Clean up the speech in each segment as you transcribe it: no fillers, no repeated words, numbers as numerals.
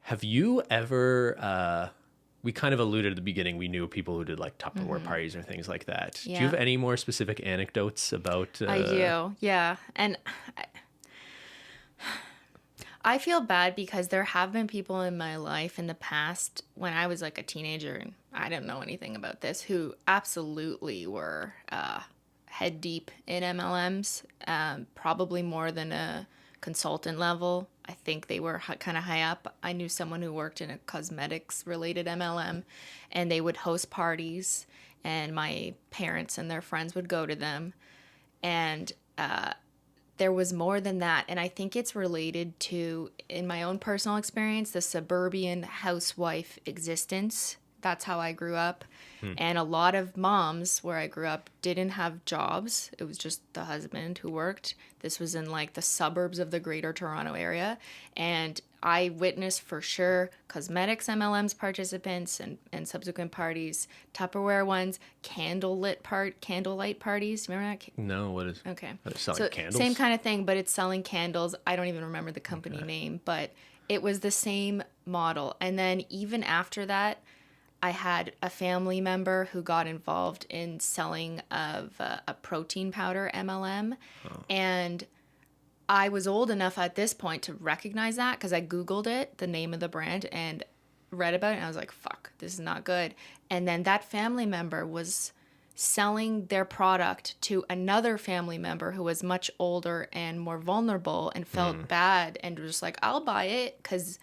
Have you ever, we kind of alluded at the beginning, we knew people who did like Tupperware parties or things like that. Do you have any more specific anecdotes about? I do, yeah. And I feel bad because there have been people in my life in the past when I was like a teenager and I didn't know anything about this who absolutely were head deep in MLMs, probably more than a consultant level. I think they were kind of high up. I knew someone who worked in a cosmetics related MLM and they would host parties and my parents and their friends would go to them. And there was more than that. And I think it's related to, in my own personal experience, the suburban housewife existence. That's how I grew up. And a lot of moms where I grew up didn't have jobs. It was just the husband who worked. This was in like the suburbs of the greater Toronto area. And I witnessed for sure cosmetics MLMs participants and subsequent parties, Tupperware ones, candlelight parties. Remember that? No, what is? Okay. Are they selling So candles? same kind of thing, but it's selling candles. I don't even remember the company name, but it was the same model. And then even after that, I had a family member who got involved in selling of a protein powder MLM. And I was old enough at this point to recognize that because I Googled it, the name of the brand, and read about it. And I was like, fuck, this is not good. And then that family member was selling their product to another family member who was much older and more vulnerable and felt bad and was just like, I'll buy it because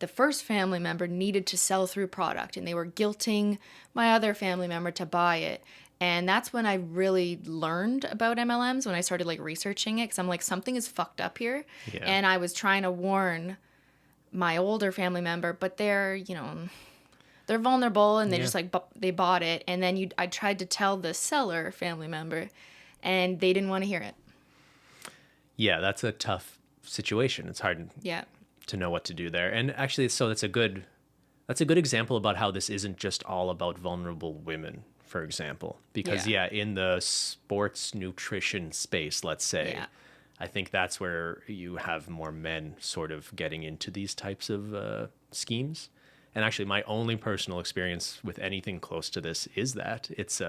the first family member needed to sell through product and they were guilting my other family member to buy it. And that's when I really learned about MLMs, when I started like researching it, because I'm like, something is fucked up here. Yeah. And I was trying to warn my older family member, but they're vulnerable and they just like, they bought it. And then I tried to tell the seller family member and they didn't want to hear it. Yeah, that's a tough situation. It's hard to know what to do there. And actually, so that's a good example about how this isn't just all about vulnerable women, for example. Because in the sports nutrition space, let's say, I think that's where you have more men sort of getting into these types of schemes. And actually, my only personal experience with anything close to this is that it's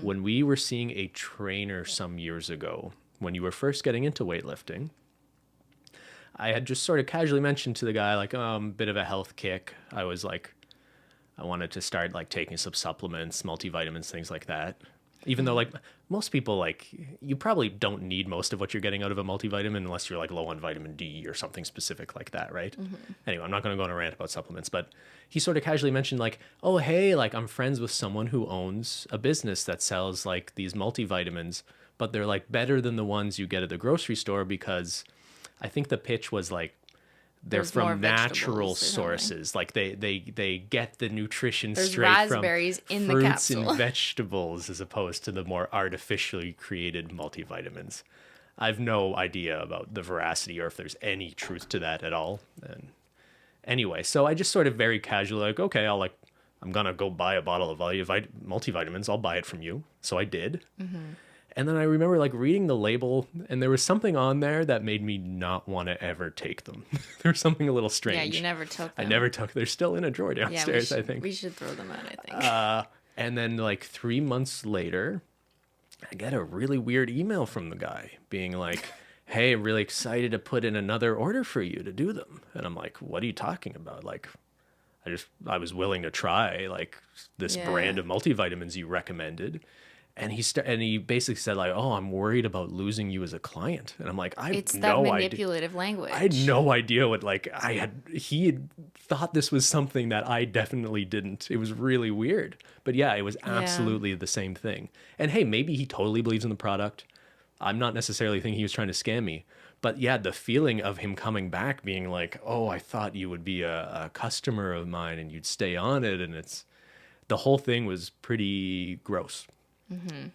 when we were seeing a trainer some years ago, when you were first getting into weightlifting, I had just sort of casually mentioned to the guy, like, a bit of a health kick. I was like, I wanted to start like taking some supplements, multivitamins, things like that. Even though like most people, like, you probably don't need most of what you're getting out of a multivitamin unless you're like low on vitamin D or something specific like that, right? Anyway, I'm not going to go on a rant about supplements, but he sort of casually mentioned like, oh, hey, like I'm friends with someone who owns a business that sells like these multivitamins, but they're like better than the ones you get at the grocery store because I think the pitch was like they're from natural sources. Like they get the nutrition straight from raspberries in fruits the capsule and vegetables as opposed to the more artificially created multivitamins. I've no idea about the veracity or if there's any truth to that at all. And anyway, so I just sort of very casually like, okay, I'm gonna go buy a bottle of multivitamins. I'll buy it from you. So I did. And then I remember like reading the label and there was something on there that made me not want to ever take them. There was something a little strange. Yeah, you never took them. I never took. They're still in a drawer downstairs, I think. We should throw them out, I think. And then like 3 months later, I get a really weird email from the guy being like, hey, I'm really excited to put in another order for you to do them. And I'm like, what are you talking about? Like, I was willing to try like this brand of multivitamins you recommended. And he basically said like, oh, I'm worried about losing you as a client. And I'm like, it's that manipulative language. I had no idea what he had thought this was something that I definitely didn't. It was really weird. But yeah, it was absolutely the same thing. And hey, maybe he totally believes in the product. I'm not necessarily thinking he was trying to scam me. But yeah, the feeling of him coming back being like, oh, I thought you would be a customer of mine and you'd stay on it. And the whole thing was pretty gross.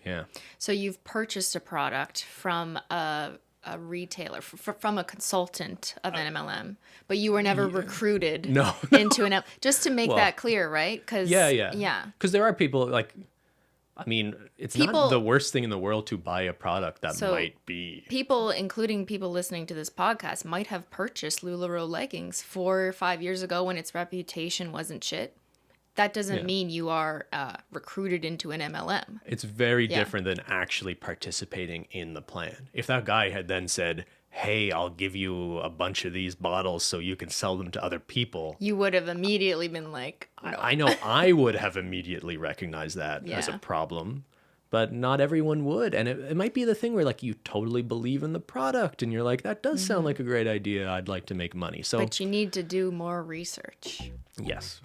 Yeah. So you've purchased a product from a retailer, from a consultant of an MLM, but you were never recruited into an just to make that clear, right? Yeah. Because there are people like I mean, it's not the worst thing in the world to buy a product that might be. People, including people listening to this podcast, might have purchased LuLaRoe leggings 4 or 5 years ago when its reputation wasn't shit. That doesn't mean you are recruited into an MLM. It's very different than actually participating in the plan. If that guy had then said, hey, I'll give you a bunch of these bottles so you can sell them to other people, you would have immediately been like, no. I know I would have immediately recognized that as a problem, but not everyone would. And it might be the thing where like you totally believe in the product and you're like, that does sound like a great idea. I'd like to make money. So, but you need to do more research. Yes.